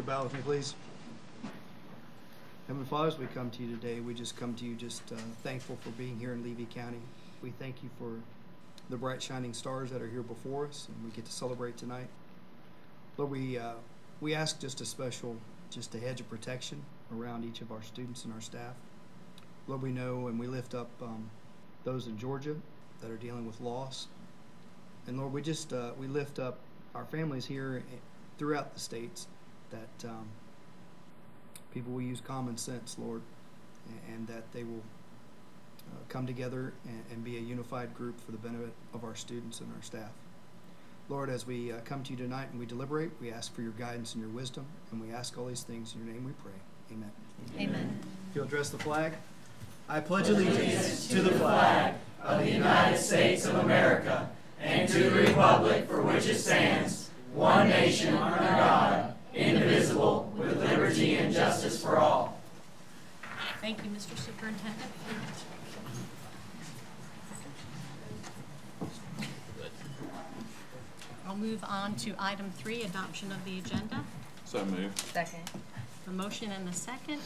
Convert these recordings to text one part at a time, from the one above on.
you bow with me, please? Heavenly Father, as we come to you today, we just come to you just thankful for being here in Levy County. We thank you for the bright shining stars that are here before us, and we get to celebrate tonight. Lord, we ask just a special, just a hedge of protection around each of our students and our staff. Lord, we know and we lift up those in Georgia that are dealing with loss. And Lord, we lift up our families here throughout the states that people will use common sense, Lord, and that they will come together and be a unified group for the benefit of our students and our staff. Lord, as we come to you tonight and we deliberate, we ask for your guidance and your wisdom, and we ask all these things in your name we pray. Amen. Amen. If you'll address the flag. I pledge allegiance to the flag of the United States of America and to the republic for which it stands, one nation under God, indivisible, with liberty and justice for all. Thank you, Mr. Superintendent. I'll move on to item 3, adoption of the agenda. So moved. Second. A motion and a second.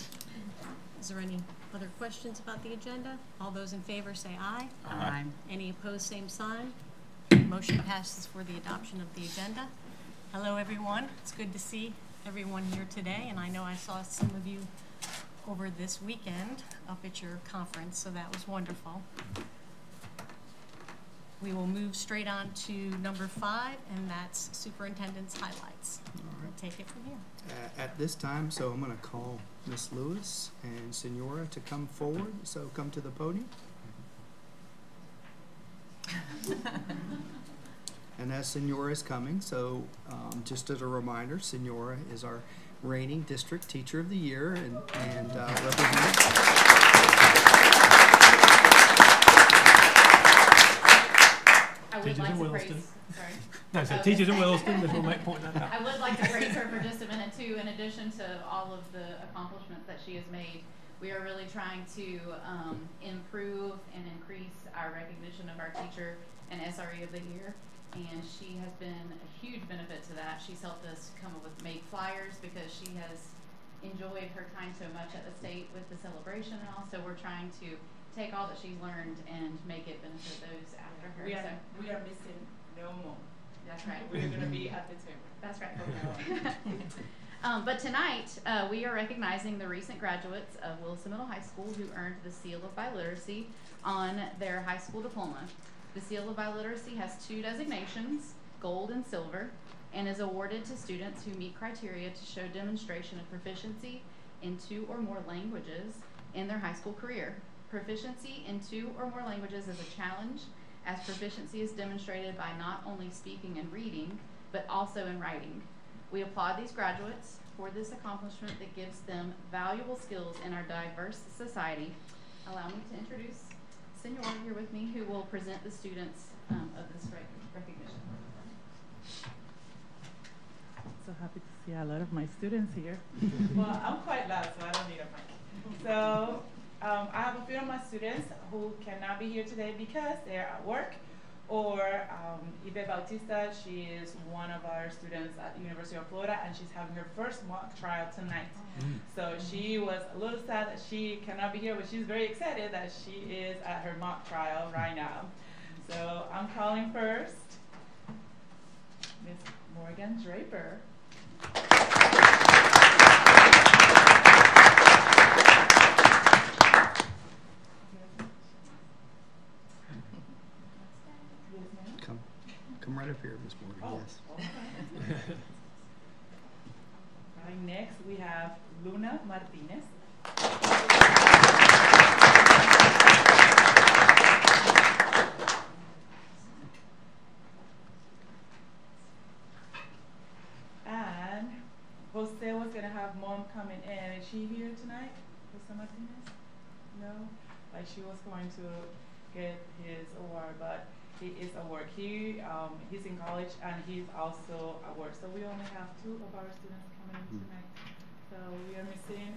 Is there any other questions about the agenda? All those in favor say aye. Aye. Any opposed, same sign. Motion passes for the adoption of the agenda. Hello, everyone. It's good to see everyone here today, and I know I saw some of you over this weekend up at your conference, so that was wonderful. We will move straight on to number 5, and that's superintendent's highlights. All right. We'll take it from here. At this time, so I'm going to call Miss Lewis and Senora to come forward. So come to the podium. And as Senora is coming, so just as a reminder, Senora is our reigning district teacher of the year and represents. I would like to praise, sorry. No, so teachers in Williston, this will make point that out. I would like to praise her for just a minute too. In addition to all of the accomplishments that she has made, we are really trying to improve and increase our recognition of our teacher and SRE of the year. And she has been a huge benefit to that. She's helped us come up with make flyers because she has enjoyed her time so much at the state with the celebration and all. So we're trying to take all that she's learned and make it benefit those after her. We are missing no more. That's right. We're going to be at the table. That's right. But tonight, we are recognizing the recent graduates of Williston Middle High School who earned the Seal of Biliteracy on their high school diploma. The Seal of Biliteracy has 2 designations, gold and silver, and is awarded to students who meet criteria to show demonstration of proficiency in 2 or more languages in their high school career. Proficiency in 2 or more languages is a challenge, as proficiency is demonstrated by not only speaking and reading, but also in writing. We applaud these graduates for this accomplishment that gives them valuable skills in our diverse society. Allow me to introduce Senora here with me, who will present the students of this recognition. So happy to see a lot of my students here. Well, I'm quite loud, so I don't need a mic. So I have a few of my students who cannot be here today because they're at work, or Ibe Bautista, she is one of our students at the University of Florida, and she's having her first mock trial tonight. So she was a little sad that she cannot be here, but she's very excited that she is at her mock trial right now. So I'm calling first Miss Morgan Draper. Come right up here, Miss Morgan. Oh, Yes. okay. Right, next we have Luna Martinez. And Jose was gonna have mom coming in. Is she here tonight? Jose Martinez? No? Like she was going to get his award, but he is at work. He's in college and he's also at work. So we only have 2 of our students coming in tonight. So we are missing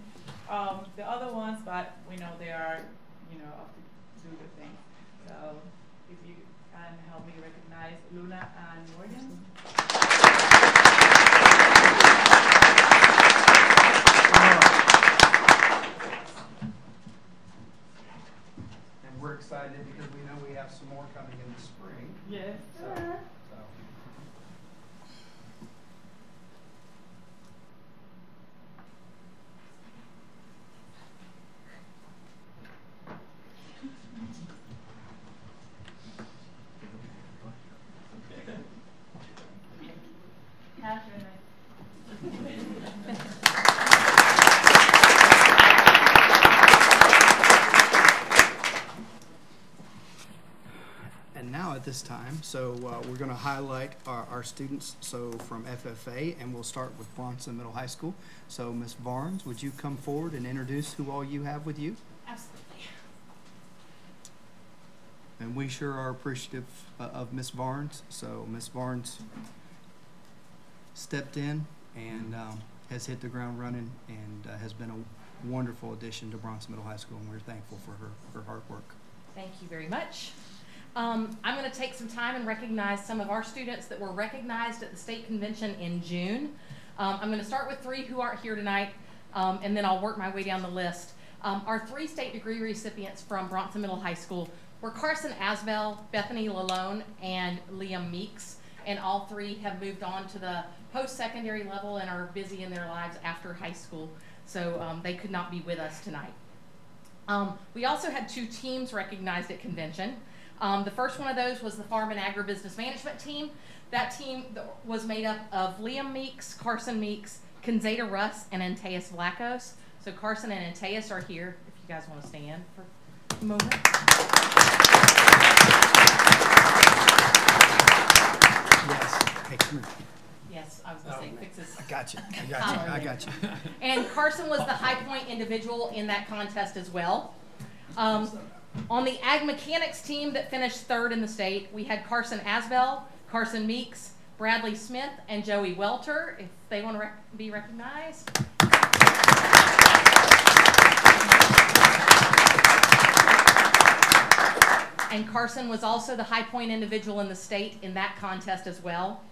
the other ones, but we know they are, up to do good things. So if you can help me recognize Luna and Morgan. excited because we know we have some more coming in the spring. Yes. So. And now at this time, so we're going to highlight our students so from FFA, and we'll start with Bronson Middle High School. So Ms. Barnes, would you come forward and introduce who all you have with you? Absolutely. And we sure are appreciative of Ms. Barnes. So Ms. Barnes stepped in and has hit the ground running and has been a wonderful addition to Bronson Middle High School, and we're thankful for her hard work. Thank you very much. I'm going to take some time and recognize some of our students that were recognized at the state convention in June. I'm going to start with 3 who aren't here tonight, and then I'll work my way down the list. Our 3 state degree recipients from Bronson Middle High School were Carson Asbell, Bethany Lalone, and Liam Meeks, and all 3 have moved on to the post-secondary level and are busy in their lives after high school, so they could not be with us tonight. We also had 2 teams recognized at convention. The first one of those was the Farm and Agribusiness Management team. That team was made up of Liam Meeks, Carson Meeks, Kinzada Russ, and Antaeus Vlachos. So Carson and Antaeus are here if you guys want to stand for a moment. Yes. Hey, come here. Yes, I was going to say, fix this. I got you. I got you. And Carson was the high point individual in that contest as well. On the Ag Mechanics team that finished 3rd in the state, we had Carson Asbell, Carson Meeks, Bradley Smith, and Joey Welter, if they want to be recognized. And Carson was also the high point individual in the state in that contest as well.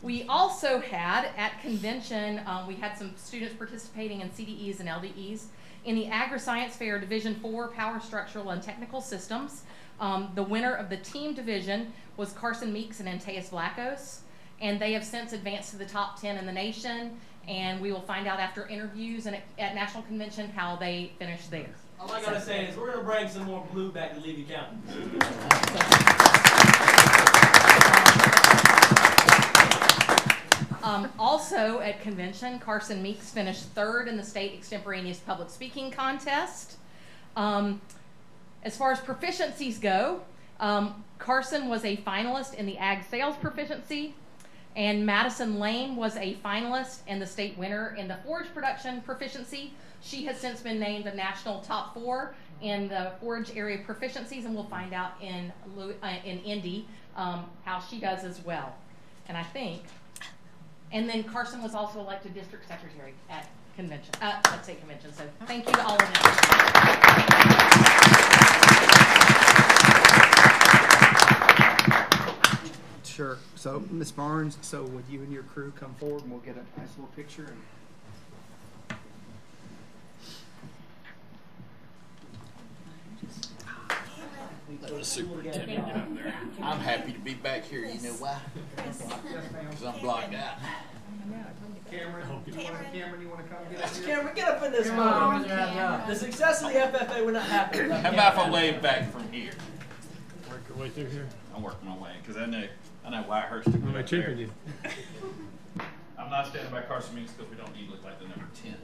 We also had, at convention, we had some students participating in CDEs and LDEs. In the Agri-Science Fair Division 4 Power Structural and Technical Systems, the winner of the team division was Carson Meeks and Antaeus Vlachos, and they have since advanced to the top 10 in the nation, and we will find out after interviews and at National Convention how they finished there. All I gotta say is we're gonna bring some more blue back to Levy County. Also at convention, Carson Meeks finished 3rd in the state extemporaneous public speaking contest. As far as proficiencies go, Carson was a finalist in the ag sales proficiency, and Madison Lane was a finalist and the state winner in the forage production proficiency. She has since been named the national top 4 in the forage area proficiencies, and we'll find out in Indy how she does as well. And then Carson was also elected district secretary at convention, at state convention. So thank you to all of them. Sure. So Ms. Barnes, so would you and your crew come forward and we'll get a nice little picture. The superintendent down there. I'm happy to be back here. You know why? Because I'm blocked out. Cameron, you want to come get us here? Cameron, get up in this moment. The success of the FFA would not happen. How about if I wave back from here? Work your way through here. I'm working my way because I know Wyatt Hurst to go I'm up cheaper there. you. I'm not standing by Carson Meeks because we don't need to look like the number 10.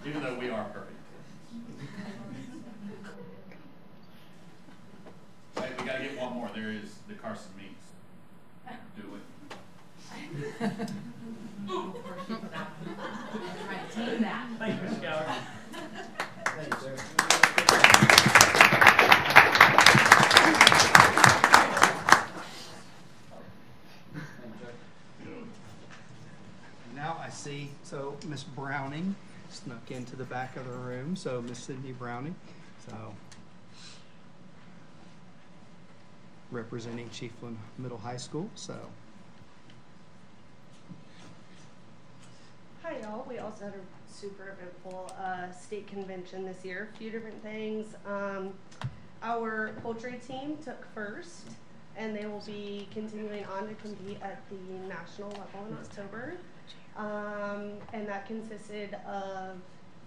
Even though we are perfect. Hey, we gotta get one more. There is the Carson Meeks. Do it. Thank you, Mr. Gower. Thank you, sir. Now I see, so Miss Browning snuck into the back of the room. So Miss Sydney Browning, so representing Chiefland Middle High School. So hi y'all. We also had a super eventful state convention this year. A few different things. Our poultry team took first, and they will be continuing on to compete at the national level in October. And that consisted of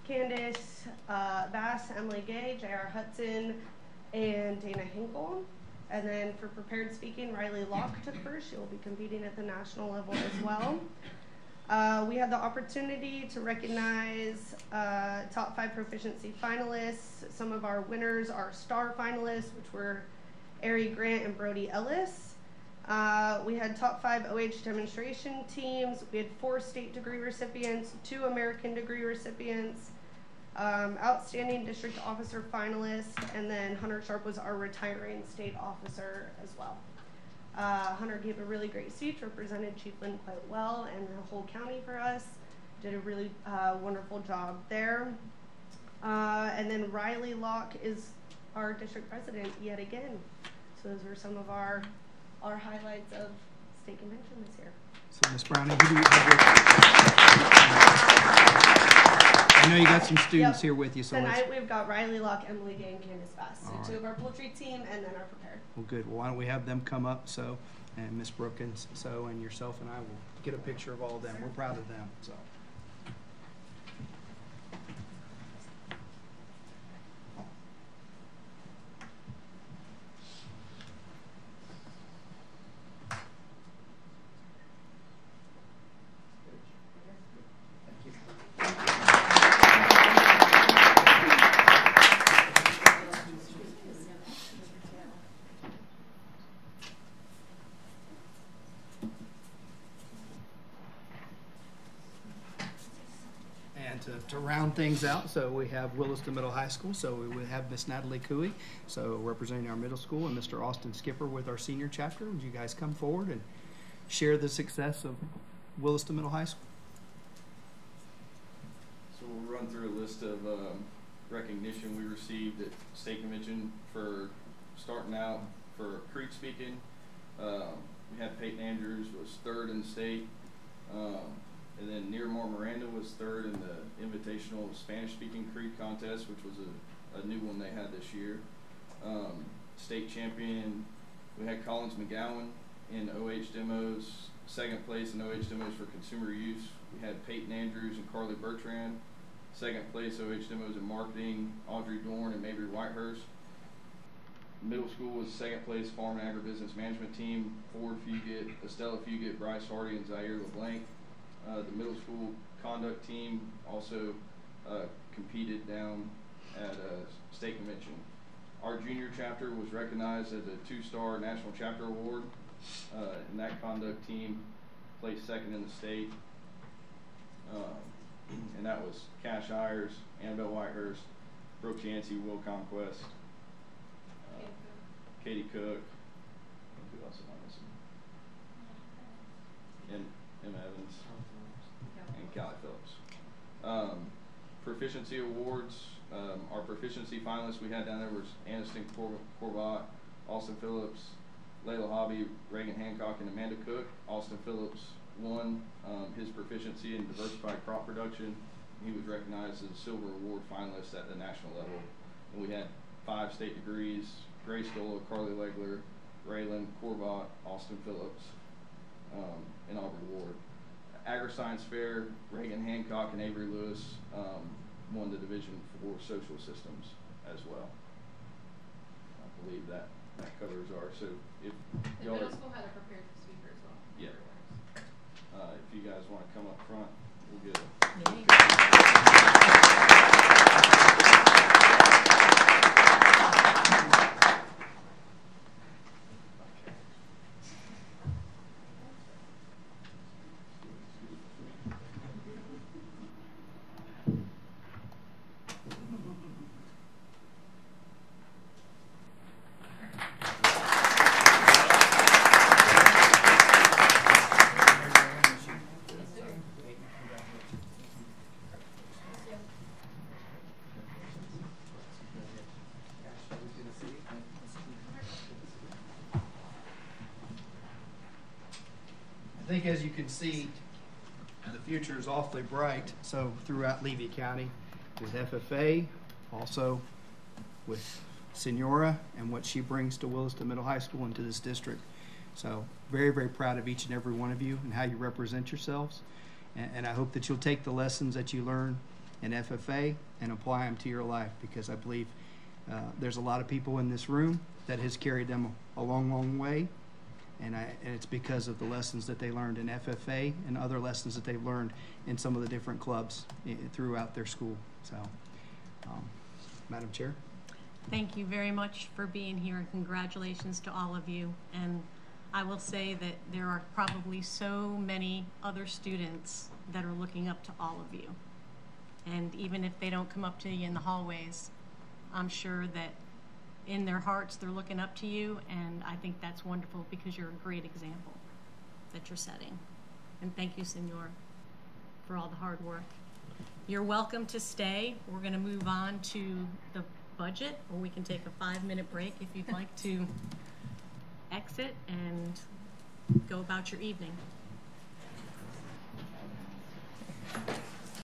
Candace Bass, Emily Gay, J.R. Hudson, and Dana Hinkle. And then for prepared speaking, Riley Locke took first. She will be competing at the national level as well. We had the opportunity to recognize top 5 proficiency finalists. Some of our winners are star finalists, which were Ari Grant and Brody Ellis. We had top 5 OH demonstration teams. We had 4 state degree recipients, 2 American degree recipients, outstanding district officer finalist, and then Hunter Sharp was our retiring state officer as well. Hunter gave a really great speech, represented Chiefland quite well and the whole county for us. Did a really wonderful job there. And then Riley Locke is our district president yet again. So those were some of our highlights of state convention this year. So Ms. Browning, who do you have with you? I know you got some students here with you. So tonight we've got Riley Locke, Emily Gay, and Candace Bass. So all 2 right. of our poultry team and then our prepared. Well, good. Well, why don't we have them come up, so, and Miss Brookins, so, and yourself and I will get a picture of all of them. We're proud of them, so. To round things out, so we have Williston Middle High School, so we would have Miss Natalie Cooey, so representing our middle school, and Mr. Austin Skipper with our senior chapter. Would you guys come forward and share the success of Williston Middle High School? So we'll run through a list of recognition we received at state convention for starting out for Creek speaking. We had Peyton Andrews was 3rd in the state. And then Nearmore Miranda was 3rd in the Invitational Spanish-Speaking Creek contest, which was a new one they had this year. State champion, we had Collins McGowan in OH demos, 2nd place in OH demos for consumer use. We had Peyton Andrews and Carly Bertrand, 2nd place OH demos in marketing, Audrey Dorn and Mabry Whitehurst. Middle school was 2nd place farm and agribusiness management team, Ford Fugit, Estella Fugit, Bryce Hardy, and Zaire LeBlanc. The middle school conduct team also competed down at state convention. Our junior chapter was recognized as a 2-star national chapter award, and that conduct team placed 2nd in the state. And that was Cash Ayers, Annabelle Whitehurst, Brooke Yancey, Will Conquest, Katie Cook, who else am I missing? And Emma Evans. And Callie Phillips. Proficiency awards, our proficiency finalists we had down there was Aniston Corbat, Austin Phillips, Layla Hobby, Reagan Hancock, and Amanda Cook. Austin Phillips won his proficiency in diversified crop production. He was recognized as a silver award finalist at the national level. And we had 5 state degrees: Grace Stola, Carly Legler, Raylan Corbat, Austin Phillips, and Aubrey Ward. Agri-Science Fair, Reagan Hancock and Avery Lewis won the Division 4 Social Systems as well. I believe that covers our, so if The y'all middle are, school had a prepared speaker as well. Yeah. If you guys want to come up front, we'll get it. I think as you can see, the future is awfully bright. So throughout Levy County, with FFA, also with Senora and what she brings to Williston Middle High School and to this district. So very, very proud of each and every one of you and how you represent yourselves. And I hope that you'll take the lessons that you learn in FFA and apply them to your life, because I believe there's a lot of people in this room that has carried them a long, long way. And it's because of the lessons that they learned in FFA and other lessons that they've learned in some of the different clubs throughout their school. So, Madam Chair. Thank you very much for being here, and congratulations to all of you. And I will say that there are probably so many other students that are looking up to all of you. And even if they don't come up to you in the hallways, I'm sure that in their hearts they're looking up to you, and I think that's wonderful because you're a great example that you're setting. And thank you, Senor, for all the hard work. You're welcome to stay. We're going to move on to the budget, or we can take a 5-minute break if you'd like to exit and go about your evening.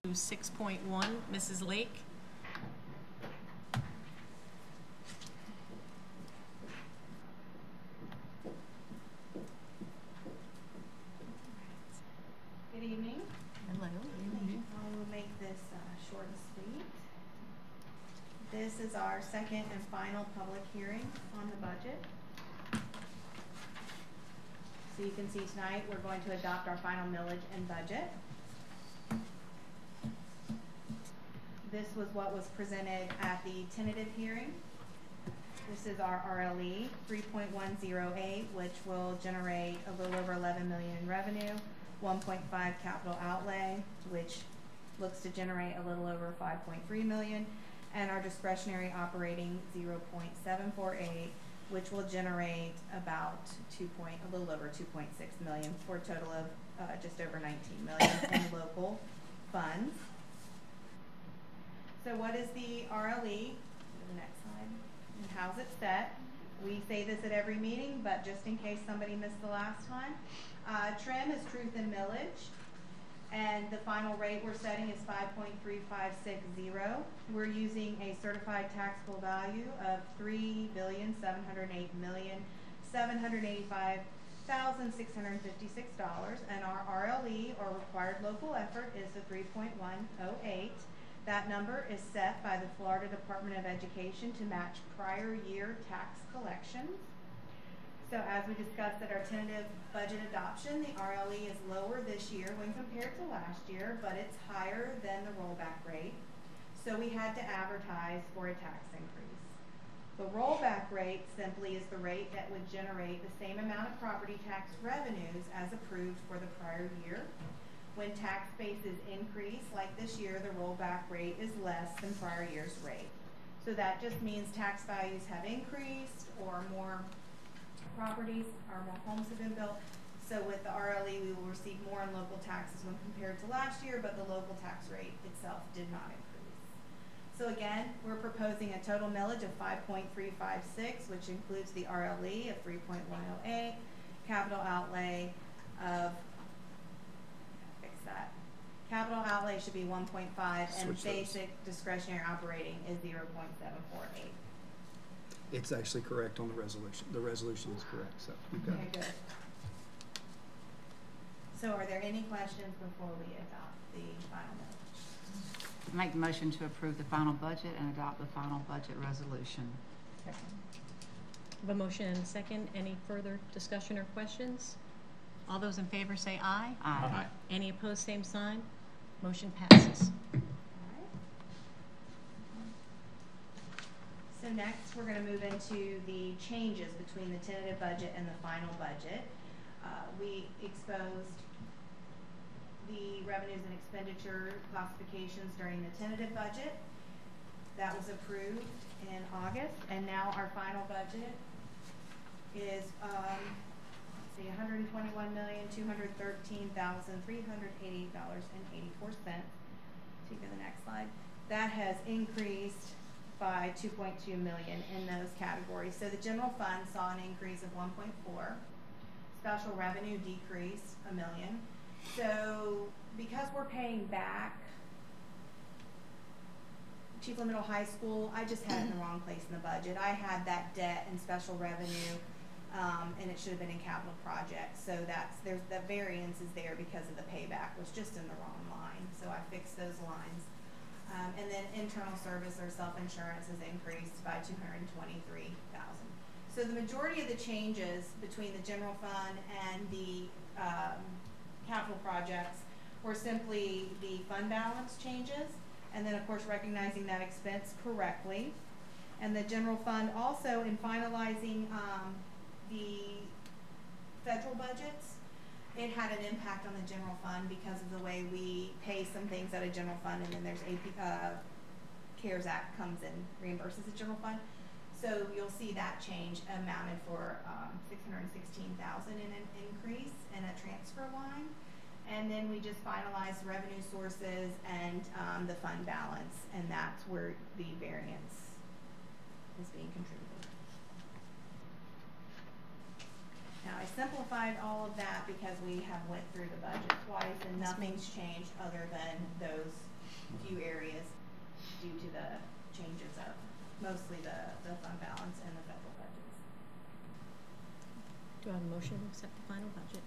6.1, Mrs. Lake. Good evening. Hello. I will make this short and sweet. This is our second and final public hearing on the budget. So you can see tonight we're going to adopt our final millage and budget. This was what was presented at the tentative hearing. This is our RLE 3.108, which will generate a little over 11 million in revenue, 1.5 capital outlay, which looks to generate a little over 5.3 million, and our discretionary operating 0.748, which will generate about a little over 2.6 million, for a total of just over 19 million in local funds. So what is the RLE? Go to the next slide. And how's it set? We say this at every meeting, but just in case somebody missed the last time. Trim is truth and millage, and the final rate we're setting is 5.3560. We're using a certified taxable value of $3,708,785,656, and our RLE, or required local effort, is the 3.108. That number is set by the Florida Department of Education to match prior year tax collections. So as we discussed at our tentative budget adoption, the RLE is lower this year when compared to last year, but it's higher than the rollback rate. So we had to advertise for a tax increase. The rollback rate simply is the rate that would generate the same amount of property tax revenues as approved for the prior year. When tax bases increase, like this year, the rollback rate is less than prior year's rate. So that just means tax values have increased, or more properties or more homes have been built. So with the RLE, we will receive more in local taxes when compared to last year, but the local tax rate itself did not increase. So again, we're proposing a total millage of 5.356, which includes the RLE of 3.108, capital outlay of, capital outlay should be 1.5, and basic discretionary operating is 0.748. It's actually correct on the resolution. The resolution is correct, so you've got it. Good. So are there any questions before we adopt the final budget? Make the motion to approve the final budget and adopt the final budget resolution. I have a motion and a second. Any further discussion or questions? All those in favor say aye. Aye. Any opposed, same sign. Motion passes. So next, we're going to move into the changes between the tentative budget and the final budget. We exposed the revenues and expenditure classifications during the tentative budget. That was approved in August, and now our final budget is $121,213,388.84. Take to the next slide. That has increased by 2.2 million in those categories. So the general fund saw an increase of 1.4. Special revenue decreased $1 million. So because we're paying back Chiefland Middle High School, I just had it in the wrong place in the budget. I had that debt and special revenue, and it should have been in capital projects. So there's the variance is there because of the payback was just in the wrong line. So I fixed those lines. And then internal service or self-insurance has increased by $223,000. So the majority of the changes between the general fund and the capital projects were simply the fund balance changes, and then of course recognizing that expense correctly. And the general fund also, in finalizing the federal budgets, it had an impact on the general fund because of the way we pay some things out of general fund, and then there's CARES Act comes and reimburses the general fund. So you'll see that change amounted for $616,000 in an increase in a transfer line. And then we just finalized revenue sources and the fund balance, and that's where the variance is being contributed. Now I simplified all of that because we have went through the budget twice and nothing's changed other than those few areas due to the changes of mostly the fund balance and the federal budgets. Do I have a motion to accept the final budget?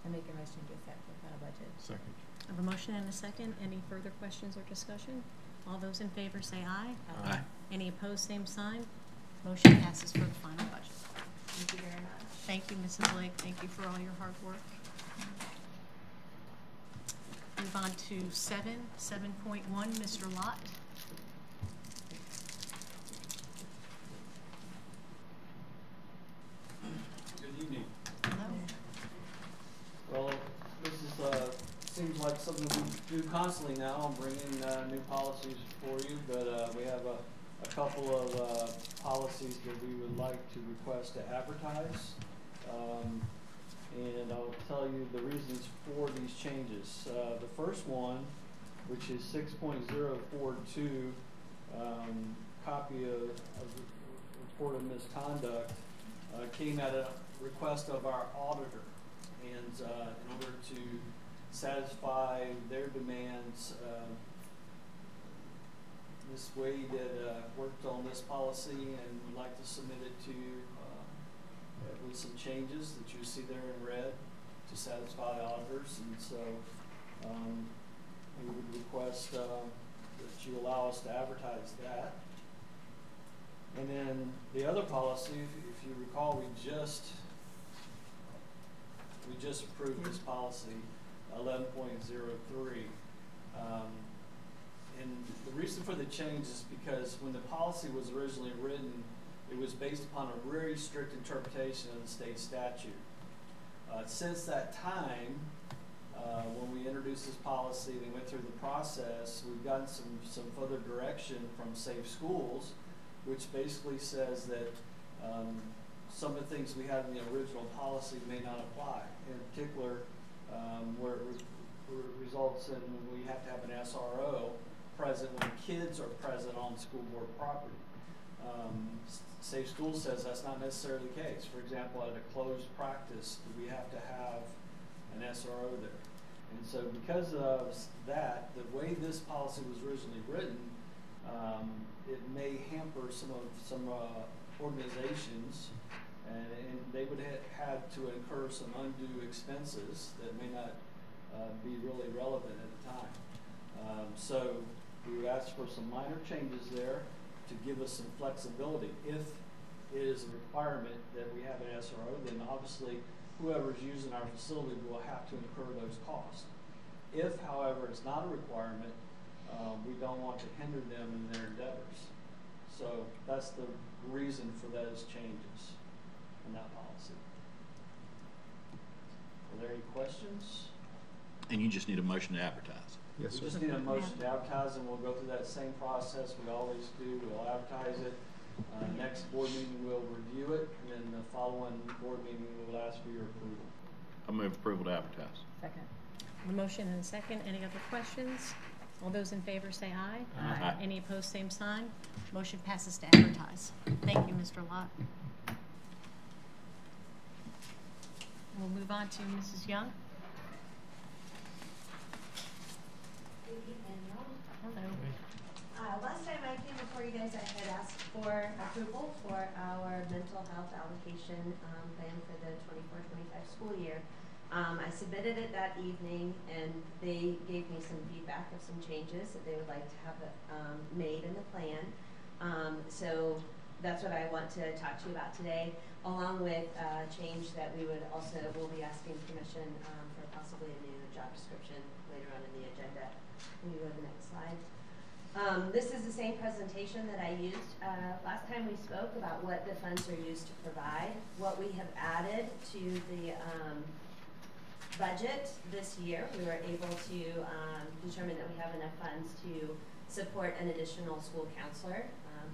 I make a motion to accept the final budget. Second. I have a motion and a second. Any further questions or discussion? All those in favor say aye. Aye. Any opposed, same sign. Motion passes for the final budget. Thank you very much. Thank you, Mrs. Blake. Thank you for all your hard work. Move on to 7.1, Mr. Lott. Good evening. Hello. Well, this is seems like something we do constantly now. I'm bringing new policies for you, but we have a couple of policies that we would like to request to advertise. And I'll tell you the reasons for these changes. The first one, which is 6.042, copy of report of misconduct, came at a request of our auditor. And in order to satisfy their demands, Ms. Wade worked on this policy and would like to submit it to you with some changes that you see there in red to satisfy auditors. And so we would request that you allow us to advertise that. And then the other policy, if you recall, we just approved this policy, 11.03. And the reason for the change is because when the policy was originally written, it was based upon a very strict interpretation of the state statute. Since that time, when we introduced this policy and we went through the process, we've gotten some further direction from Safe Schools, which basically says that some of the things we had in the original policy may not apply. In particular, where it results in we have to have an SRO present when kids are present on school board property. Safe Schools says that's not necessarily the case. For example, at a closed practice, we have to have an SRO there. And so because of that, the way this policy was originally written, it may hamper some organizations, and they would have had to incur some undue expenses that may not be really relevant at the time. So we asked for some minor changes there to give us some flexibility. If it is a requirement that we have an SRO, then obviously whoever's using our facility will have to incur those costs. If, however, it's not a requirement, we don't want to hinder them in their endeavors. So that's the reason for those changes in that policy. Are there any questions? And you just need a motion to advertise. Yes, We sir. just need a motion to advertise, and we'll go through that same process we always do. We'll advertise it. Next board meeting, we'll review it, and then the following board meeting, we'll ask for your approval. I move approval to advertise. Second. A motion and a second. Any other questions? All those in favor say aye. Aye. Any opposed, same sign. Motion passes to advertise. Thank you, Mr. Lott. We'll move on to Mrs. Young. Hello. Last time I came before you guys, I had asked for approval for our mental health allocation plan for the 24-25 school year. I submitted it that evening, and they gave me some feedback of some changes that they would like to have made in the plan. So that's what I want to talk to you about today, along with change that we'll be asking permission for possibly a new job description later on in the agenda. Can you go to the next slide? This is the same presentation that I used last time we spoke about what the funds are used to provide. What we have added to the budget this year, we were able to determine that we have enough funds to support an additional school counselor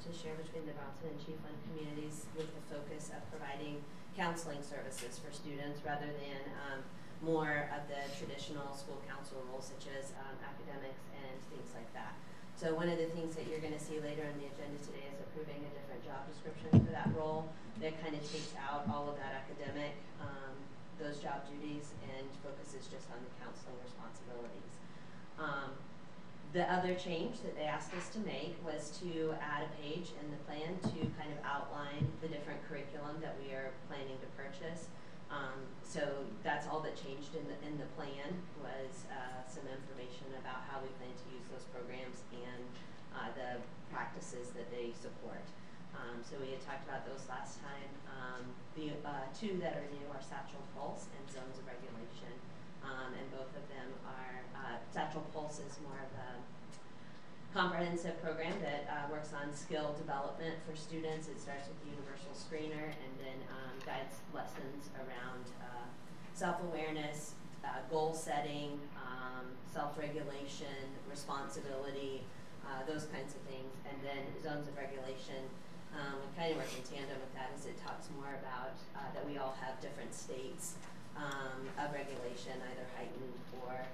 to share between the Bronson and Chiefland communities, with the focus of providing counseling services for students rather than more of the traditional school counsel roles, such as academics and things like that. So one of the things that you're going to see later on the agenda today is approving a different job description for that role that kind of takes out all of that academic, those job duties, and focuses just on the counseling responsibilities. The other change that they asked us to make was to add a page in the plan to kind of outline the different curriculum that we are planning to purchase. So that's all that changed in the plan, was some information about how we plan to use those programs and the practices that they support. So we had talked about those last time. The two that are new are Satchel Pulse and Zones of Regulation, and both of them are, Satchel Pulse is more of a comprehensive program that works on skill development for students. It starts with the universal screener and then guides lessons around self-awareness, goal setting, self-regulation, responsibility, those kinds of things. And then Zones of Regulation, we kind of work in tandem with that, as it talks more about that we all have different states of regulation, either heightened or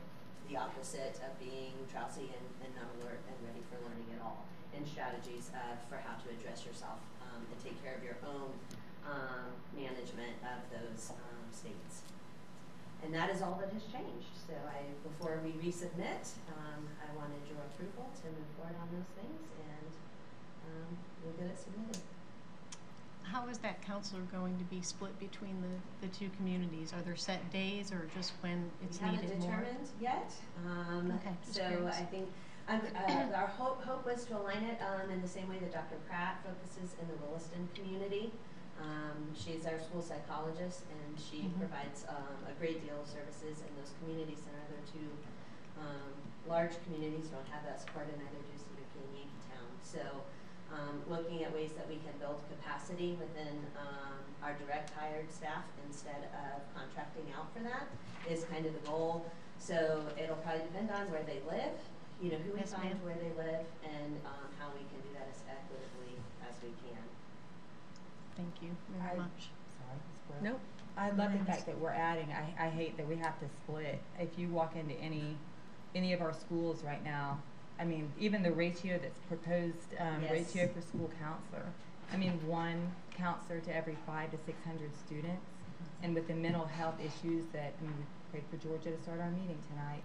the opposite of being drowsy and not alert and ready for learning at all, and strategies for how to address yourself and take care of your own management of those states. And that is all that has changed. So before we resubmit, I wanted your approval to move forward on those things, and we'll get it submitted. How is that counselor going to be split between the two communities? Are there set days, or just when it's needed more? We haven't determined yet. Okay, So curious. I think our hope was to align it in the same way that Dr. Pratt focuses in the Williston community. She's our school psychologist, and she provides a great deal of services in those communities. And other two large communities don't have that support, and neither do CBP and Yankeetown. So looking at ways that we can build capacity within our direct hired staff instead of contracting out for that is kind of the goal. So it'll probably depend on where they live, who we find where they live, and how we can do that as equitably as we can. Thank you very much. Sorry. Nope. I love the fact that we're adding. I hate that we have to split. If you walk into any of our schools right now, I mean, even the ratio that's proposed, ratio for school counselor, I mean, one counselor to every 500 to 600 students. And with the mental health issues that, I mean, we prayed for Georgia to start our meeting tonight.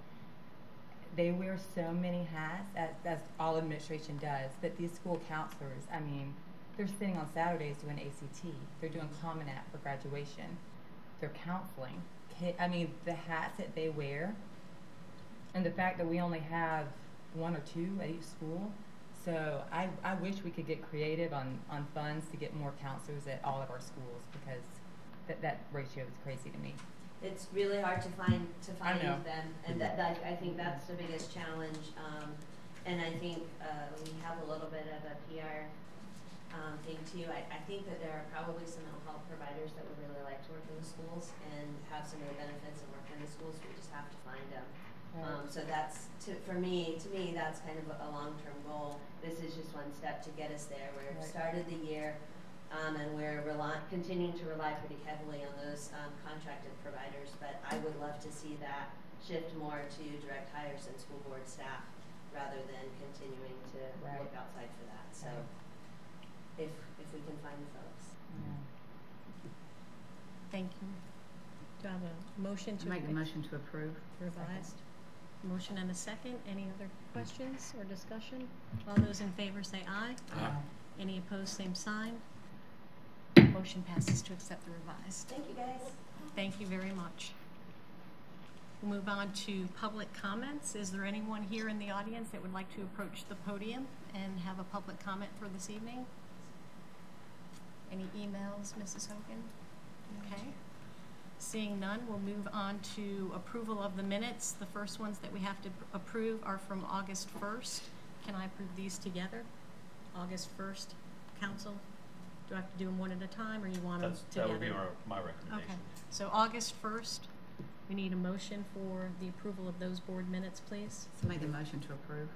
They wear so many hats, as all administration does, that these school counselors, I mean, they're sitting on Saturdays doing ACT. They're doing Common App for graduation. They're counseling. I mean, the hats that they wear, and the fact that we only have one or two at each school. So I wish we could get creative on funds to get more counselors at all of our schools, because that ratio is crazy to me. It's really hard to find know. them, and I think that's the biggest challenge. And I think we have a little bit of a PR thing too. I think that there are probably some mental health providers that would really like to work in the schools and have some of the benefits of working in the schools. We just have to find them. So that's, to me, that's kind of a long-term goal. This is just one step to get us there. We've started the year, and we're continuing to rely pretty heavily on those contracted providers, but I would love to see that shift more to direct hires and school board staff rather than continuing to look outside for that. So if we can find the folks. Thank you. Do I have a motion to make the motion to approve? Revised. Motion and a second. Any other questions or discussion? All those in favor say aye. Aye. Any opposed, same sign. Motion passes to accept the revised. Thank you, guys. Thank you very much. We'll move on to public comments. Is there anyone here in the audience that would like to approach the podium and have a public comment for this evening? Any emails, Mrs. Hogan? Okay. Seeing none, we'll move on to approval of the minutes. The first ones that we have to approve are from August 1st. Can I approve these together? August 1st, council? Do I have to do them one at a time, or you want them together? That would be my recommendation. Okay, so August 1st, we need a motion for the approval of those board minutes, please. So make the motion to approve.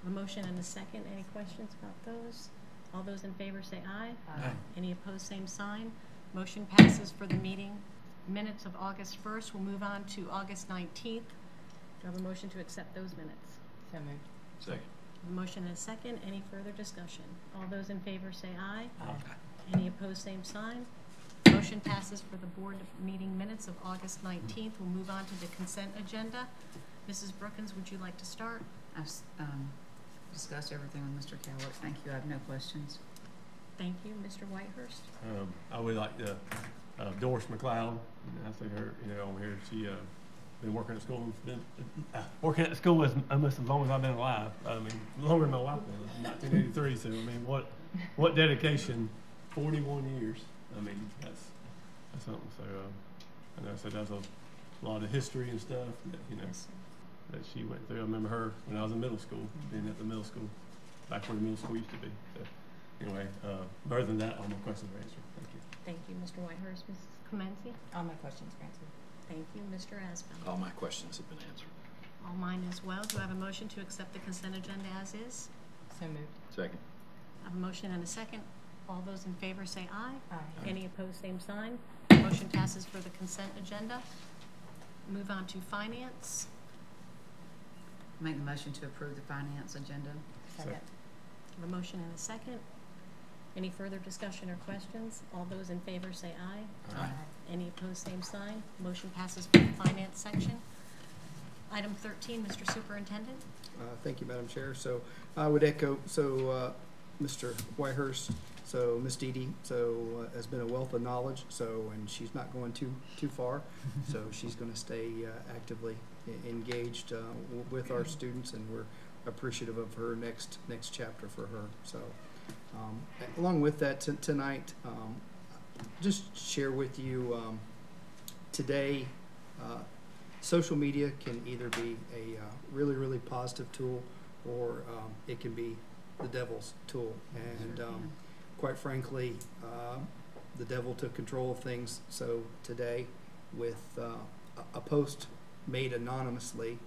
A motion and a second. Any questions about those? All those in favor say aye. Aye. Any opposed, same sign. Motion passes for the meeting minutes of August 1st. We'll move on to August 19th. Do I have a motion to accept those minutes? So moved. Second. A motion and a second. Any further discussion? All those in favor say aye. Aye. Any opposed, same sign. Motion passes for the board meeting minutes of August 19th. We'll move on to the consent agenda. Mrs. Brookins, would you like to start? I've discussed everything with Mr. Cowart. Thank you. I have no questions. Thank you. Mr. Whitehurst? I would like to, Doris McLeod, I see her, on here, she, been working at school, working at school almost as long as I've been alive. I mean, longer than my wife was, 1983, so, I mean, what dedication, 41 years. I mean, that's something, so, I know, so there's a lot of history and stuff that, that she went through. I remember her when I was in middle school, being at the middle school, back where the middle school used to be, so. Anyway, other than that, all my questions are answered. Thank you. Thank you, Mr. Whitehurst. Mrs. Clemency? All my questions are answered. Thank you, Mr. Asbell. All my questions have been answered. All mine as well. Do I have a motion to accept the consent agenda as is? So moved. Second. I have a motion and a second. All those in favor say aye. Aye. Any opposed, same sign. Motion passes for the consent agenda. Move on to finance. Make the motion to approve the finance agenda. Second. I have a motion and a second. Any further discussion or questions? All those in favor say aye. Aye. Any opposed, same sign. Motion passes for the finance section. Item 13, Mr. Superintendent. Thank you, Madam Chair. So I would echo, Mr. Whitehurst, so Ms. Dee Dee, has been a wealth of knowledge, and she's not going too far, so she's going to stay actively engaged with our students, and we're appreciative of her next chapter for her. So along with that, tonight, just share with you today, social media can either be a really, really positive tool, or it can be the devil's tool. And quite frankly, the devil took control of things. So today, with a post made anonymously,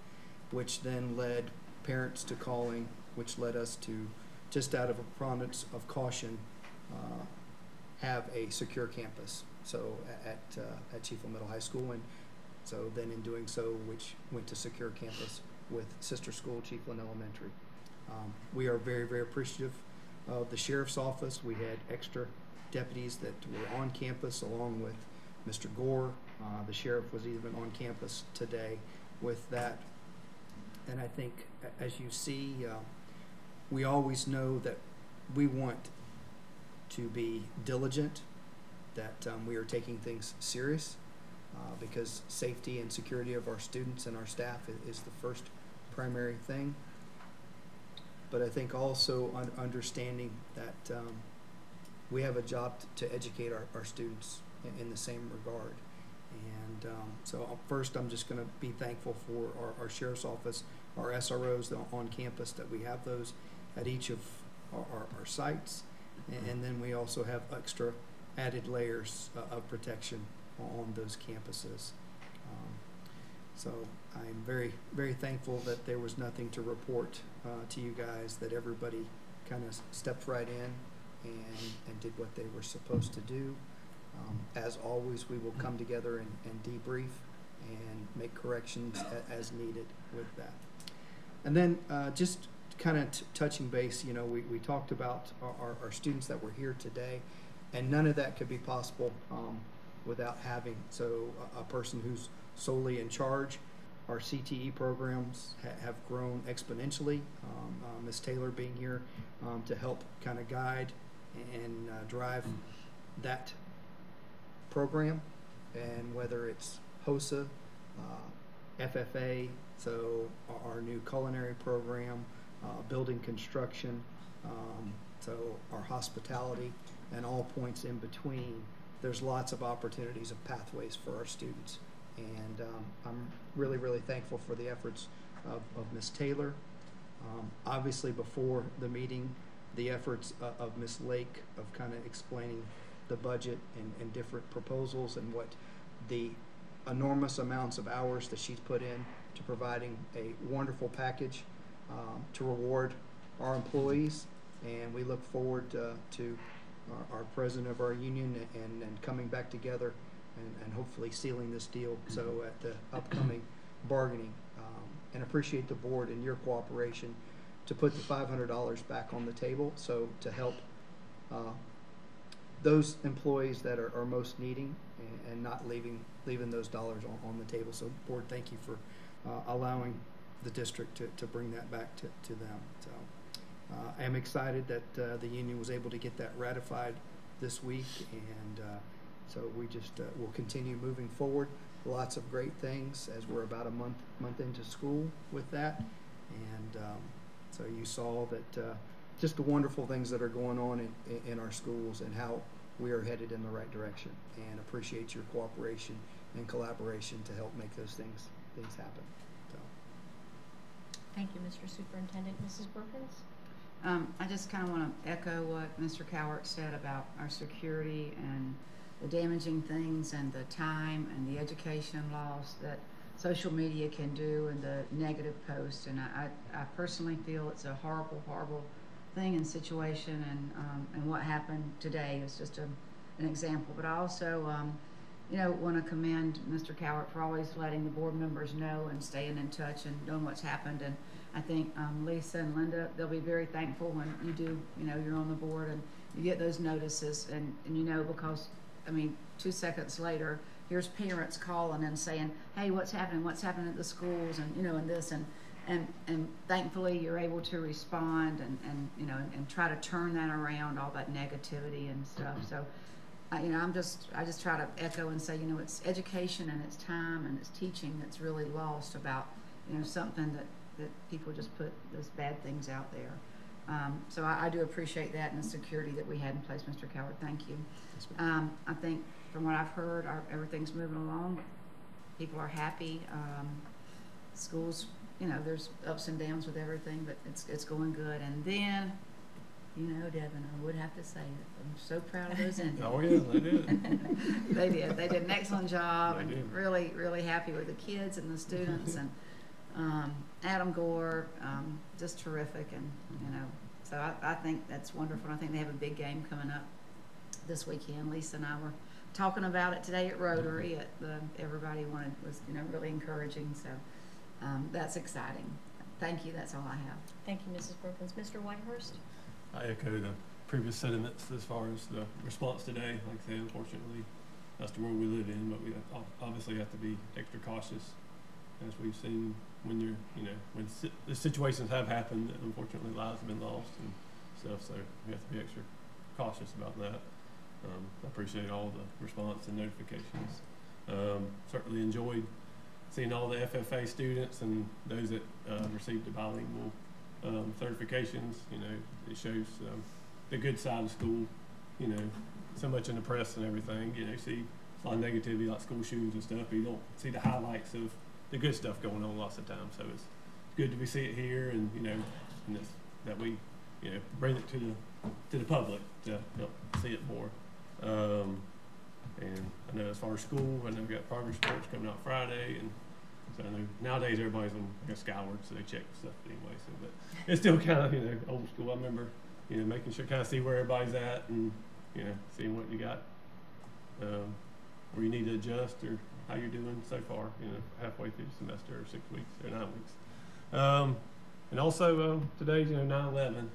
which then led parents to calling, which led us to, just out of abundance of caution, have a secure campus. So at Chiefville Middle High School, and so then in doing so, which went to secure campus with sister school, Chiefland Elementary. We are very, very appreciative of the sheriff's office. We had extra deputies that were on campus along with Mr. Gore. The sheriff was even on campus today with that. And I think, as you see, we always know that we want to be diligent, that we are taking things serious, because safety and security of our students and our staff is the first primary thing. But I think also understanding that we have a job to educate our students in the same regard. And so first, I'm just going to be thankful for our sheriff's office, our SROs on campus, that we have those at each of our sites. And then we also have extra added layers of protection on those campuses. So I'm very, very thankful that there was nothing to report to you guys, that everybody kind of stepped right in and did what they were supposed to do. As always, we will come together and debrief and make corrections as needed with that. And then just kind of touching base, we talked about our students that were here today, and none of that could be possible without having a person who's solely in charge our CTE programs have grown exponentially. Ms. Taylor being here to help kind of guide and drive that program, and whether it's HOSA, FFA, so our new culinary program, building construction, so our hospitality, and all points in between. There's lots of opportunities of pathways for our students. And I'm really, really thankful for the efforts of Ms. Taylor. Obviously, before the meeting, the efforts of Ms. Lake of kind of explaining the budget and different proposals and what the enormous amounts of hours that she's put in to providing a wonderful package to reward our employees. And we look forward to our president of our union and coming back together and hopefully sealing this deal so at the upcoming bargaining, and appreciate the board and your cooperation to put the $500 back on the table, so to help those employees that are most needing and not leaving those dollars on the table. So board, thank you for allowing the district to bring that back to them. So I am excited that the union was able to get that ratified this week, and so we just will continue moving forward. Lots of great things as we're about a month into school with that, and so you saw that just the wonderful things that are going on in our schools and how we are headed in the right direction. And appreciate your cooperation and collaboration to help make those things happen. So. Thank you, Mr. Superintendent. Mrs. Brookins? I just kind of want to echo what Mr. Cowart said about our security and the damaging things and the time and the education loss that social media can do and the negative posts. And I personally feel it's a horrible, horrible thing and situation, and what happened today is just an example. But I also want to commend Mr. Cowart for always letting the board members know and staying in touch and knowing what's happened. And I think Lisa and Linda, they'll be very thankful when you do, you're on the board and you get those notices, and because 2 seconds later, here's parents calling and saying, hey, what's happening at the schools, and and this, and thankfully you're able to respond and try to turn that around, all that negativity and stuff. So I just try to echo and say, it's education and it's time and it's teaching that's really lost about something that people just put those bad things out there. So I do appreciate that and the security that we had in place, Mr. Cowart. Thank you. I think from what I've heard, everything's moving along. People are happy. Schools, there's ups and downs with everything, but it's going good. And then, Devin, I would have to say it. I'm so proud of those Indians. Oh yeah, they did. They did. They did an excellent job. They and did. Really, really happy with the kids and the students and Adam Gore, just terrific. And so I think that's wonderful. I think they have a big game coming up this weekend. Lisa and I were talking about it today at Rotary. Everybody was really encouraging. So that's exciting. Thank you. That's all I have. Thank you, Mrs. Brookins. Mr. Whitehurst? I echo the previous sentiments as far as the response today. Like I said, unfortunately, that's the world we live in, but we obviously have to be extra cautious, as we've seen when when the situations have happened, unfortunately lives have been lost and stuff, so we have to be extra cautious about that. I appreciate all the response and notifications. Certainly enjoyed seeing all the FFA students and those that received the bilingual certifications. It shows the good side of school. So much in the press and everything. See a lot of negativity, like school shootings and stuff, but you don't see the highlights of the good stuff going on lots of times. So it's good to see it here, and that we bring it to the public to help see it more. And I know as far as school, I know we got progress reports coming out Friday, and so I know nowadays everybody's on Skyward, so they check stuff anyway. So, but it's still kind of old school. I remember making sure kind of see where everybody's at, and seeing what you got, where you need to adjust or how you're doing so far. Halfway through the semester, or 6 weeks or 9 weeks. And also today's 9/11.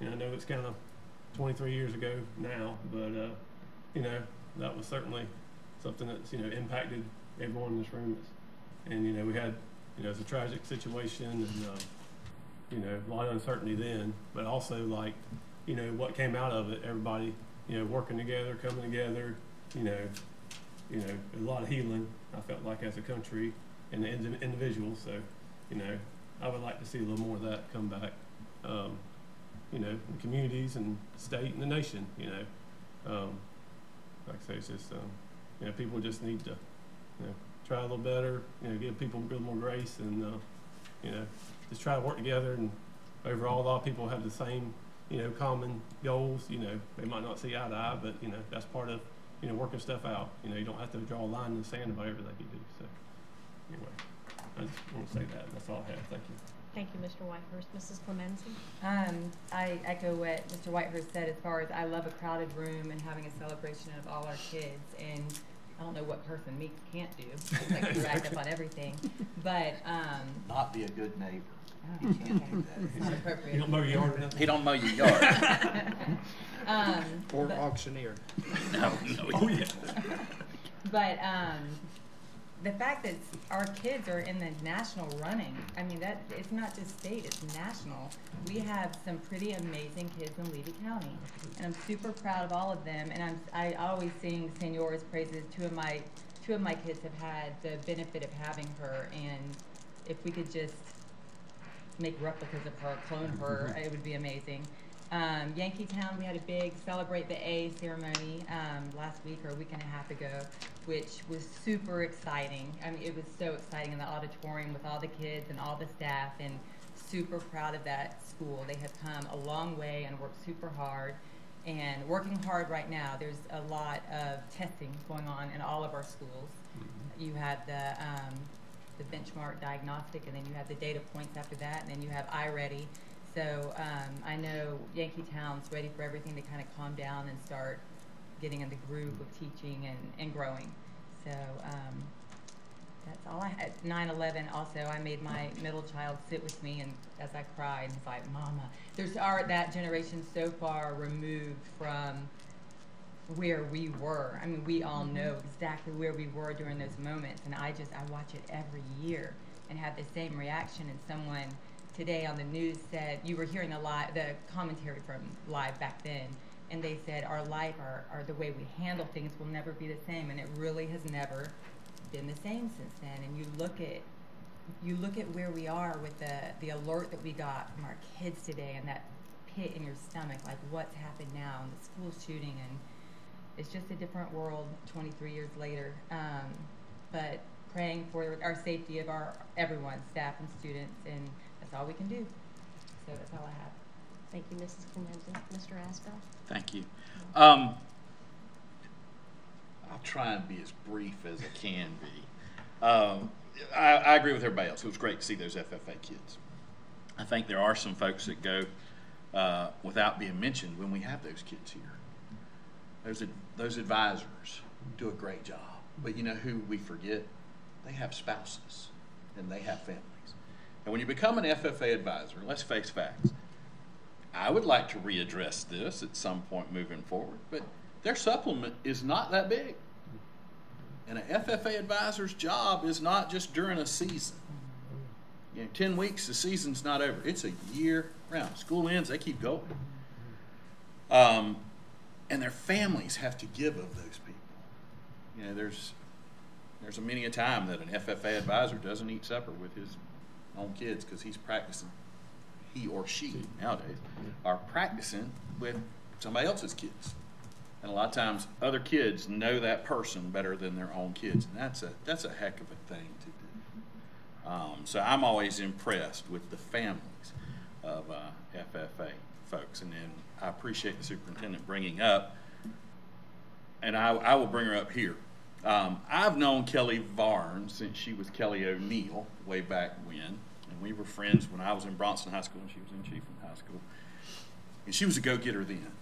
I know it's kind of 23 years ago now, but that was certainly something that's impacted everyone in this room. And we had you know, it's a tragic situation, and you know, a lot of uncertainty then, but also like, you know, what came out of it, everybody, you know, working together, coming together, you know, a lot of healing, I felt like, as a country and the individuals. So, you know, I would like to see a little more of that come back, you know, in communities and state and the nation, you know. Like I say, it's just, you know, people just need to, you know, try a little better, you know, give people a little more grace, and, you know, just try to work together. And overall, a lot of people have the same, you know, common goals. You know, they might not see eye to eye, but, you know, that's part of, you know, working stuff out. You know, you don't have to draw a line in the sand about everything you do. So, anyway, I just want to say that. That's all I have. Thank you. Thank you, Mr. Whitehurst. Mrs. Clemency? I echo what Mr. Whitehurst said as far as I love a crowded room and having a celebration of all our kids. And I don't know what person me can't do. It's like we rack up on everything. But not be a good neighbor. Oh, he can't do that. It's not appropriate. He don't mow your yard enough. He don't mow your yard. Or auctioneer. No. Oh yeah. But the fact that our kids are in the national running, I mean, that it's not just state, it's national. We have some pretty amazing kids in Levy County, and I'm super proud of all of them. And I always sing Senor's praises. Two of my kids have had the benefit of having her, and if we could just make replicas of her, clone her, it would be amazing. Yankeetown, we had a big Celebrate the A ceremony last week or a week and a half ago, which was super exciting. I mean, it was so exciting in the auditorium with all the kids and all the staff, and super proud of that school. They have come a long way and worked super hard and working hard right now. There's a lot of testing going on in all of our schools. You have the benchmark diagnostic, and then you have the data points after that, and then you have iReady. So I know Yankeetown's ready for everything to kind of calm down and start getting in the groove of teaching and growing. So that's all I had. 9/11 also, I made my middle child sit with me, and as I cried, and he's like, "Mama," that generation so far removed from where we were. I mean, we all know exactly where we were during those moments, and I watch it every year and have the same reaction. And someone today on the news said, you were hearing the commentary from live back then, and they said our life, our the way we handle things will never be the same, and it really has never been the same since then. And you look at where we are with the alert that we got from our kids today, and that pit in your stomach, like what's happened now, and the school shooting, and it's just a different world 23 years later. But praying for our safety of everyone, staff and students, and that's all we can do. So that's all I have. Thank you, Mrs. Clemente. Mr. Asbell? Thank you. I'll try and be as brief as I can be. I agree with everybody else. It was great to see those FFA kids. I think there are some folks that go without being mentioned when we have those kids here. Those advisors do a great job. But you know who we forget? They have spouses and they have families. And when you become an FFA advisor, let's face facts. I would like to readdress this at some point moving forward, but their supplement is not that big. And an FFA advisor's job is not just during a season. 10 weeks, the season's not over. It's a year round. School ends, they keep going. And their families have to give of those people. You know, there's a many a time that an FFA advisor doesn't eat supper with his own kids because he's practicing. He or she nowadays are practicing with somebody else's kids, and a lot of times other kids know that person better than their own kids, and that's a heck of a thing to do. So I'm always impressed with the families of FFA folks, and then I appreciate the superintendent bringing up, and I will bring her up here. I've known Kelly Varn since she was Kelly O'Neill way back when, and we were friends when I was in Bronson High School and she was in Chiefland High School. And she was a go-getter then.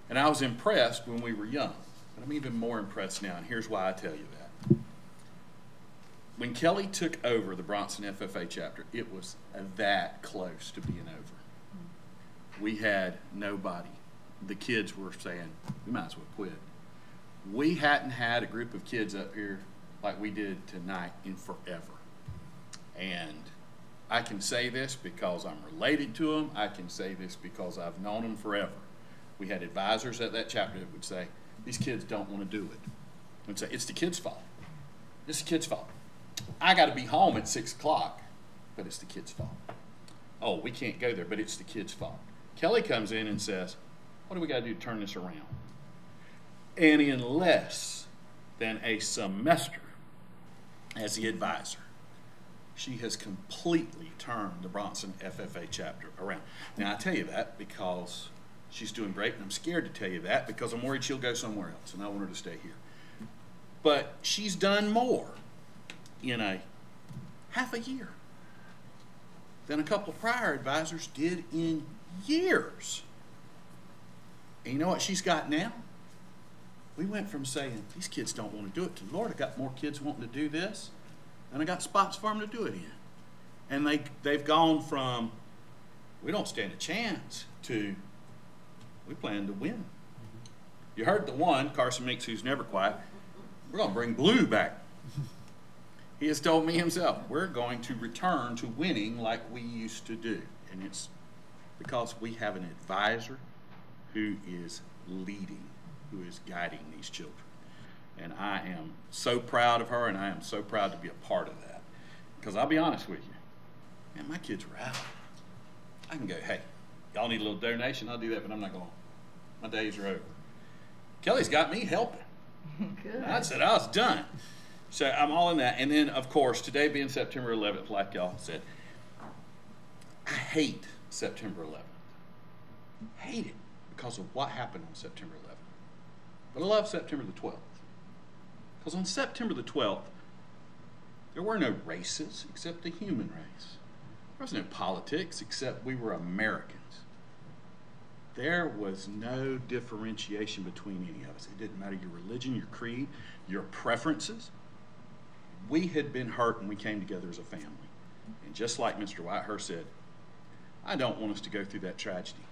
And I was impressed when we were young, but I'm even more impressed now, and here's why I tell you that. When Kelly took over the Bronson FFA chapter, it was that close to being over. We had nobody. The kids were saying, we might as well quit. We hadn't had a group of kids up here like we did tonight in forever. And I can say this because I'm related to them. I can say this because I've known them forever. We had advisors at that chapter that would say, these kids don't want to do it. We'd say, it's the kid's fault. It's the kid's fault. I got to be home at 6 o'clock, but it's the kid's fault. Oh, we can't go there, but it's the kid's fault. Kelly comes in and says, what do we got to do to turn this around? And in less than a semester as the advisor, she has completely turned the Bronson FFA chapter around. Now, I tell you that because she's doing great, and I'm scared to tell you that because I'm worried she'll go somewhere else, and I want her to stay here. But she's done more in a half a year than a couple of prior advisors did in years. And you know what she's got now? We went from saying, these kids don't want to do it, to, Lord, I got more kids wanting to do this, and I got spots for them to do it in. And they've gone from, we don't stand a chance, to, we plan to win. You heard the one, Carson Meeks, who's never quiet, we're going to bring Blue back. He has told me himself, we're going to return to winning like we used to do. And it's because we have an advisor who is leading, who is guiding these children. And I am so proud of her, and I am so proud to be a part of that. Because I'll be honest with you, man, my kids were out. I can go, hey, y'all need a little donation, I'll do that, but I'm not going. My days are over. Kelly's got me helping. Good. I said I was done. So I'm all in that. And then, of course, today being September 11th, like y'all said, I hate September 11th. Hate it because of what happened on September 11th. But I love September the 12th. Because on September the 12th, there were no races except the human race. There was no politics except we were Americans. There was no differentiation between any of us. It didn't matter your religion, your creed, your preferences. We had been hurt and we came together as a family. And just like Mr. Whitehurst said, I don't want us to go through that tragedy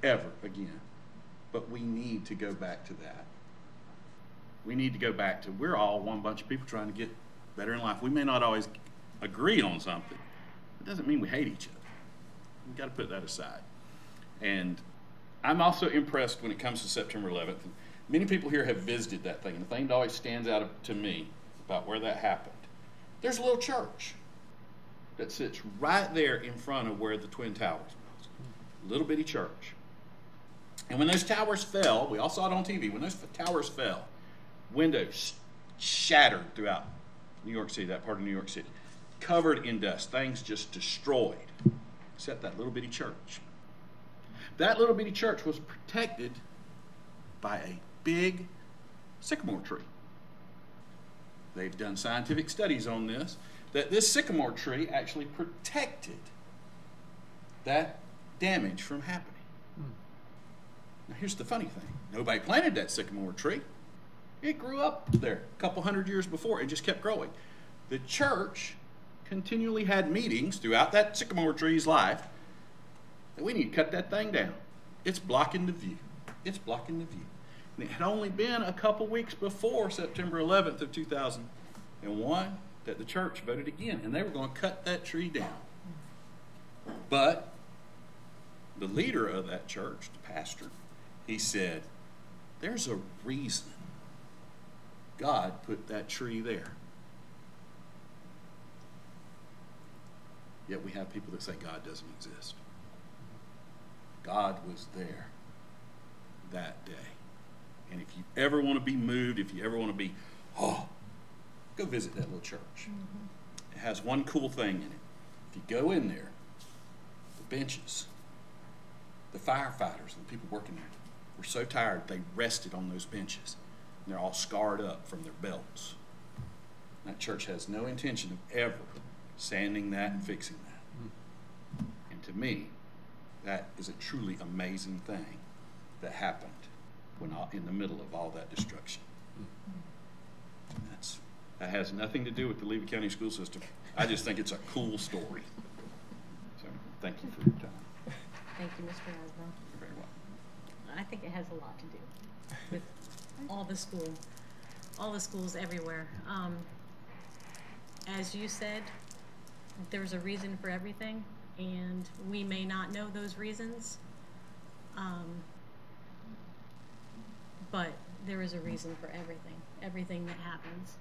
ever again. But we need to go back to that. We need to go back to, we're all one bunch of people trying to get better in life. We may not always agree on something. It doesn't mean we hate each other. We've got to put that aside. And I'm also impressed when it comes to September 11th. Many people here have visited that thing, and the thing that always stands out to me about where that happened. There's a little church that sits right there in front of where the Twin Towers was. A little bitty church. And when those towers fell, we all saw it on TV, when those towers fell, windows shattered throughout New York City, that part of New York City, covered in dust, things just destroyed, except that little bitty church. That little bitty church was protected by a big sycamore tree. They've done scientific studies on this, that this sycamore tree actually protected that damage from happening. Now here's the funny thing. Nobody planted that sycamore tree. It grew up there a couple hundred years before and just kept growing. The church continually had meetings throughout that sycamore tree's life that we need to cut that thing down. It's blocking the view. It's blocking the view. And it had only been a couple weeks before September 11th of 2001 that the church voted again, and they were going to cut that tree down. But the leader of that church, the pastor, he said, there's a reason God put that tree there. Yet we have people that say God doesn't exist. God was there that day. And if you ever want to be moved, if you ever want to be, go visit that little church. Mm-hmm. It has one cool thing in it. If you go in there, the benches, the firefighters and the people working there were so tired they rested on those benches. And they're all scarred up from their belts. That church has no intention of ever sanding that and fixing that. And to me, that is a truly amazing thing that happened when in the middle of all that destruction. That has nothing to do with the Levy County school system. I just think it's a cool story. So thank you for your time. Thank you, Mr. Osborne. You're very welcome. I think it has a lot to do with all the schools everywhere. As you said, there's a reason for everything, and we may not know those reasons, but there is a reason for everything that happens.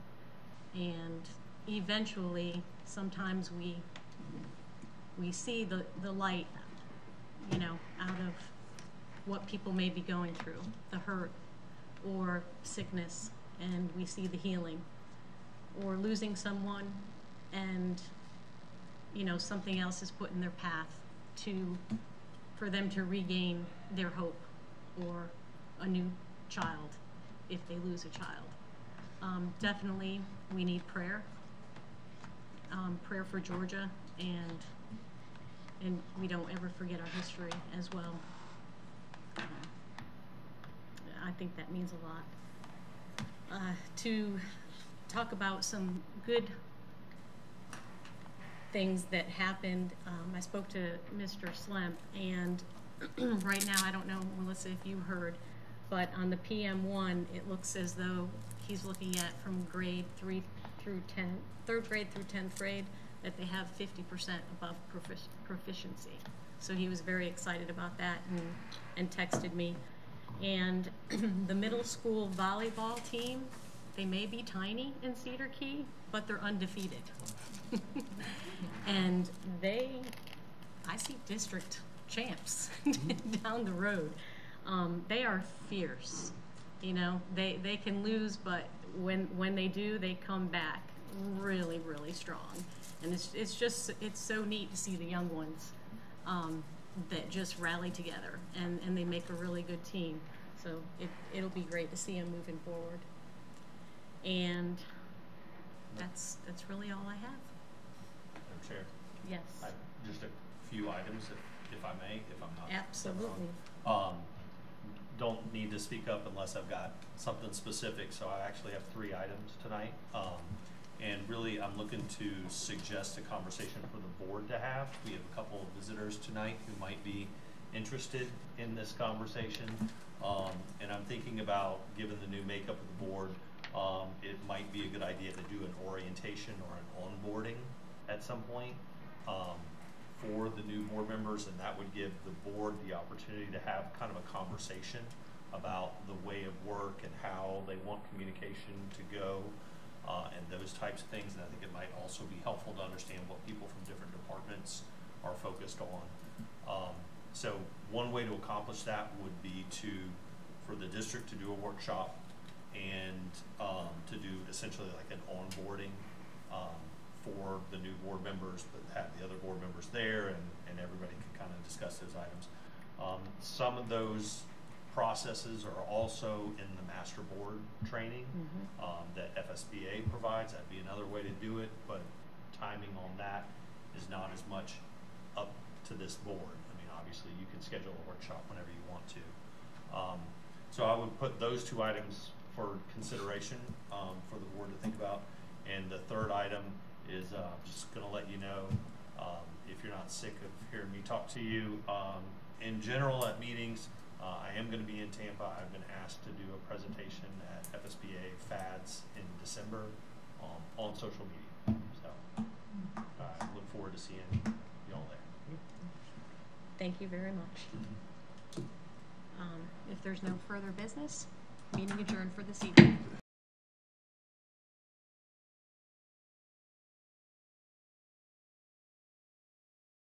And eventually, sometimes we see the light, you know, out of what people may be going through, the hurt or sickness, and we see the healing, or losing someone and, you know, something else is put in their path for them to regain their hope, or a new child if they lose a child. Definitely we need prayer, prayer for Georgia, and we don't ever forget our history as well. I think that means a lot. To talk about some good things that happened, I spoke to Mr. Slemp, and right now, I don't know, Melissa, if you heard, but on the PM1, it looks as though he's looking at from grade 3 through 10, 3rd grade through 10th grade, that they have 50% above proficiency. So he was very excited about that and texted me. And the middle school volleyball team, they may be tiny in Cedar Key, but they're undefeated. And I see district champs down the road. They are fierce, you know. They can lose, but when they do, they come back really, really strong. And it's so neat to see the young ones that just rally together and they make a really good team. So it'll be great to see them moving forward. And that's really all I have. Madam Chair? Yes. Just a few items, if I may, if I'm not. Absolutely. Don't need to speak up unless I've got something specific, so I actually have 3 items tonight. And really, I'm looking to suggest a conversation for the board to have. We have a couple of visitors tonight who might be interested in this conversation. And I'm thinking about, given the new makeup of the board, it might be a good idea to do an orientation or an onboarding at some point for the new board members, and that would give the board the opportunity to have kind of a conversation about the way of work and how they want communication to go, and those types of things. And I think it might also be helpful to understand what people from different departments are focused on. So one way to accomplish that would be for the district to do a workshop and to do essentially like an onboarding for the new board members, but have the other board members there, and everybody can kind of discuss those items. Some of those processes are also in the master board training that FSBA provides. That'd be another way to do it, but timing on that is not as much up to this board. I mean, obviously you can schedule a workshop whenever you want to. So I would put those 2 items for consideration for the board to think about. And the 3rd item is just going to let you know, if you're not sick of hearing me talk to you, in general at meetings, I am going to be in Tampa. I've been asked to do a presentation at FSBA FADS in December on social media. So I look forward to seeing y'all there. Thank you very much. If there's no further business, meeting adjourned for this evening.